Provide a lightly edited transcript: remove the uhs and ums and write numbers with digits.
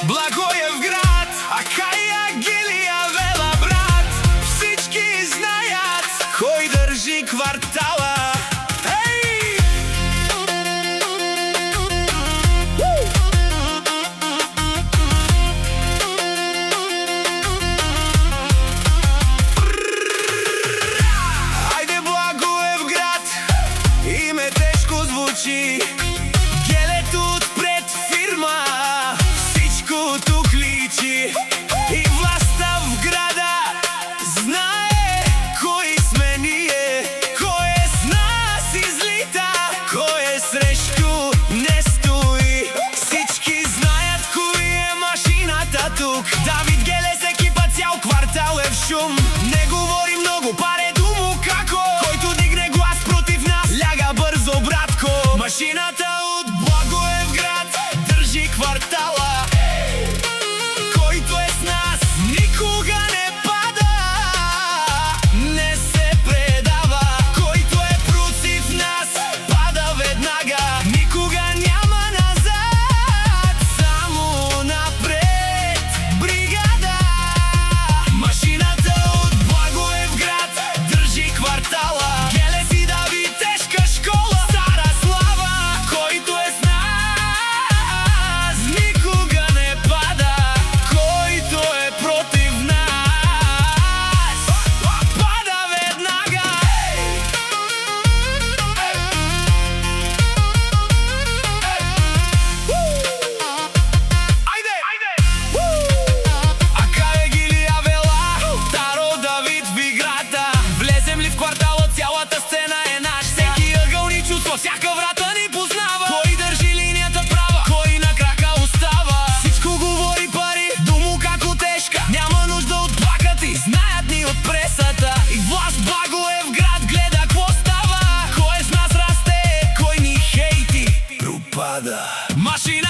Благоевград, Акая, Гилия, Вела, брат. Всички знаят кой държи квартала. Айде Благоевград, име тежко звучи. Гелето отпред фирма, всичко тук личи. И властта в града знае кой сме ние. Кой е с нас излита, кой е срещу не стои. Всички знаят кой е машината тук. Давид Гелес, екипа, цял квартал е в шум. Не говори много, паре думо како. Който дигне глас против нас, ляга бързо, братко. Машината от Благоевград държи квартала. Който е с нас, никога не пада, не се предава. Който е против нас, пада веднага. Никога няма назад, само напред. Бригада! Машината от Благоевград държи квартала. Гелес и Давид, тежка школа. Стара слава, който е с нас, никога не пада. Който е против нас, пада веднага. Айде! Акая, Гилия, Вела, Таро, Давид в играта. Влезем ли в квартала, цялата сцена е наш. Всеки ъгъл ни чувства, всяка врата ни познава. Кой държи линията права, кой на крака остава. Всичко говори пари, думо како тежка. Няма нужда от плакати, знаят ни от пресата. И власт Благоевград гледа какво става. Кой с нас расте, кой ни хейти, пропада. Машина